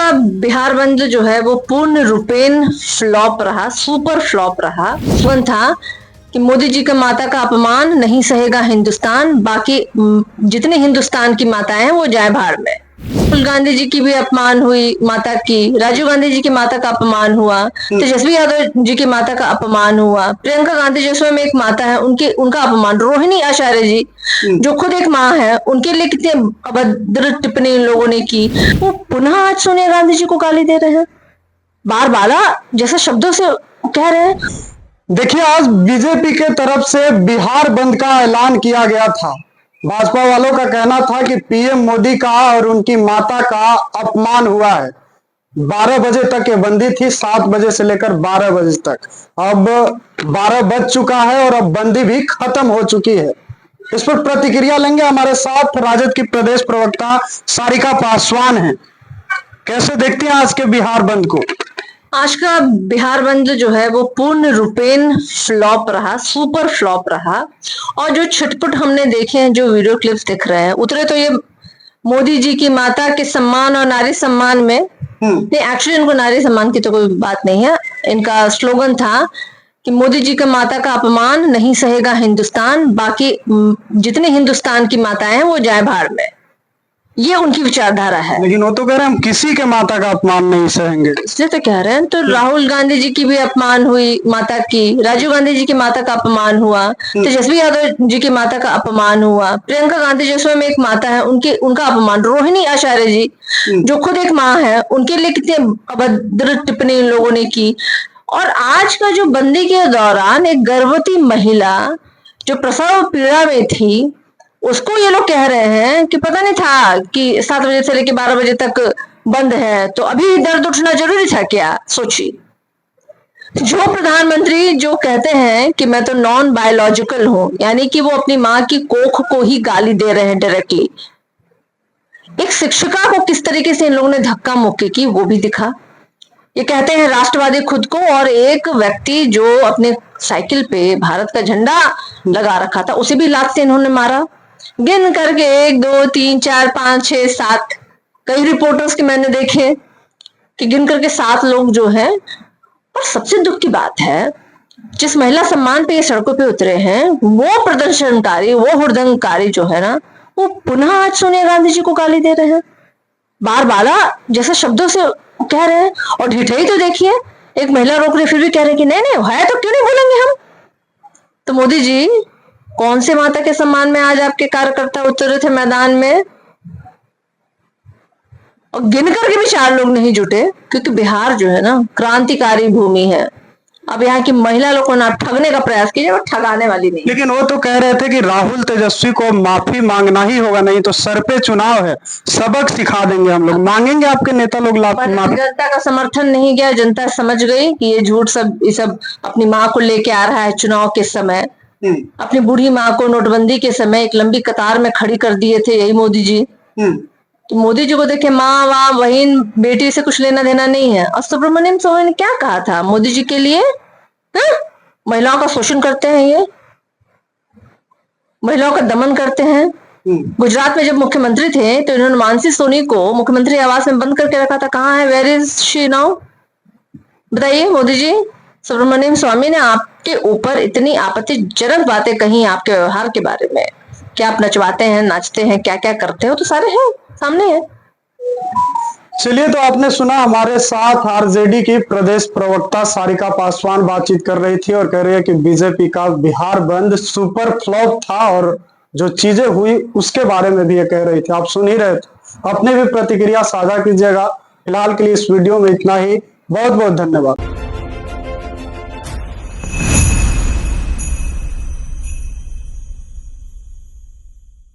का बिहार बंद जो है वो पूर्ण रूपेण फ्लॉप रहा, सुपर फ्लॉप रहा। स्लोगन था कि मोदी जी का माता का अपमान नहीं सहेगा हिंदुस्तान, बाकी जितने हिंदुस्तान की माताएं हैं वो जाए भाड़ में। राहुल गांधी जी की भी अपमान हुई माता की, राजीव गांधी जी की माता का अपमान हुआ, तेजस्वी यादव जी की माता का अपमान हुआ, प्रियंका गांधी जो स्वयं एक माता है उनका अपमान, रोहिणी आचार्य जी जो खुद एक माँ है उनके लिए कितनी अभद्र टिप्पणी इन लोगों ने की। वो पुनः आज सोनिया गांधी जी को गाली दे रहे हैं, बार बाला जैसे शब्दों से कह रहे हैं। देखिए, आज बीजेपी के तरफ से बिहार बंद का ऐलान किया गया था। भाजपा वालों का कहना था कि पीएम मोदी का और उनकी माता का अपमान हुआ है। 12 बजे तक ये बंदी थी, 7 बजे से लेकर 12 बजे तक। अब 12 बज चुका है और अब बंदी भी खत्म हो चुकी है। इस पर प्रतिक्रिया लेंगे, हमारे साथ राजद की प्रदेश प्रवक्ता सारिका पासवान हैं। कैसे देखते हैं आज के बिहार बंद को? आज का बिहार बंद जो है वो पूर्ण रूपेण फ्लॉप रहा, सुपर फ्लॉप रहा। और जो छिटपुट हमने देखे हैं, जो वीडियो क्लिप्स दिख रहे हैं, उतरे तो ये मोदी जी की माता के सम्मान और नारी सम्मान में नहीं, एक्चुअली इनको नारी सम्मान की तो कोई बात नहीं है। इनका स्लोगन था कि मोदी जी का माता का अपमान नहीं सहेगा हिंदुस्तान, बाकी जितने हिंदुस्तान की माताएं हैं वो जाए भाड़ में। ये उनकी विचारधारा है। लेकिन वो तो कह रहे हैं हम किसी के माता का अपमान नहीं सहेंगे, इसलिए तो कह रहे हैं। तो राहुल गांधी जी की भी अपमान हुई माता की, राजीव गांधी जी की माता का अपमान हुआ, तेजस्वी यादव जी की माता का अपमान हुआ, प्रियंका गांधी जो स्वयं एक माता है उनका अपमान, रोहिणी आचार्य जी जो खुद एक माँ है उनके लिए कितनी अभद्र टिप्पणी इन लोगों ने की। और आज का जो बंदी के दौरान एक गर्भवती महिला जो प्रसव पीड़ा में थी, उसको ये लोग कह रहे हैं कि पता नहीं था कि 7 बजे से लेकर 12 बजे तक बंद है, तो अभी दर्द उठना जरूरी था क्या? सोचिए, जो प्रधानमंत्री जो कहते हैं कि मैं तो नॉन बायोलॉजिकल हूं, यानी कि वो अपनी माँ की कोख को ही गाली दे रहे हैं डायरेक्टली। एक शिक्षिका को किस तरीके से इन लोगों ने धक्का मुक्की की वो भी दिखा। ये कहते हैं राष्ट्रवादी खुद को, और एक व्यक्ति जो अपने साइकिल पे भारत का झंडा लगा रखा था उसे भी लात से इन्होंने मारा। गिन करके 1 2 3 4 5 6 7, कई रिपोर्टर्स के मैंने देखे कि गिन करके 7 लोग जो हैं। और सबसे दुख की बात है, जिस महिला सम्मान पे ये सड़कों पे उतरे हैं वो प्रदर्शनकारी, वो हुड़दंगकारी जो है ना, वो पुनः आज सोनिया गांधी जी को गाली दे रहे हैं, बार बाला जैसे शब्दों से कह रहे हैं। और ढिठाई तो देखिए, एक महिला रोक रही फिर भी कह रहे हैं कि नहीं नहीं है तो क्यों नहीं बोलेंगे हम। तो मोदी जी, कौन से माता के सम्मान में आज आपके कार्यकर्ता उतरे थे मैदान में? और गिन करके भी 4 लोग नहीं जुटे, क्योंकि बिहार जो है ना क्रांतिकारी भूमि है। अब यहाँ की महिला लोग को ना ठगने का प्रयास कीजिए, वो ठगाने वाली नहीं। लेकिन वो तो कह रहे थे कि राहुल तेजस्वी को माफी मांगना ही होगा, नहीं तो सर पे चुनाव है, सबक सिखा देंगे हम लोग, मांगेंगे आपके नेता लोग माफी। जनता का समर्थन नहीं गया, जनता समझ गई कि ये झूठ ये सब अपनी माँ को लेके आ रहा है। चुनाव के समय अपनी बूढ़ी माँ को नोटबंदी के समय एक लंबी कतार में खड़ी कर दिए थे यही मोदी जी। तो मोदी जी को देखे माँ वाँ बहन बेटी से कुछ लेना देना नहीं है। और सुब्रमण्यम स्वामी ने क्या कहा था मोदी जी के लिए? महिलाओं का शोषण करते हैं, ये महिलाओं का दमन करते हैं। गुजरात में जब मुख्यमंत्री थे तो इन्होंने मानसी सोनी को मुख्यमंत्री आवास में बंद करके रखा था। कहाँ है, वेयर इज शी नाउ? बताइए मोदी जी। सुब्रमण्यम स्वामी ने आपके ऊपर इतनी आपत्तिजनक बातें कही आपके व्यवहार के बारे में, क्या आप नचवाते हैं, नाचते हैं, क्या क्या करते हो, तो सारे हैं सामने है। चलिए, तो आपने सुना, हमारे साथ आरजेडी की प्रदेश प्रवक्ता सारिका पासवान बातचीत कर रही थी और कह रही है कि बीजेपी का बिहार बंद सुपर फ्लॉप था और जो चीजें हुई उसके बारे में भी ये कह रही थी। आप सुन ही रहे थे, अपने भी प्रतिक्रिया साझा कीजिएगा। फिलहाल के लिए इस वीडियो में इतना ही। बहुत बहुत धन्यवाद।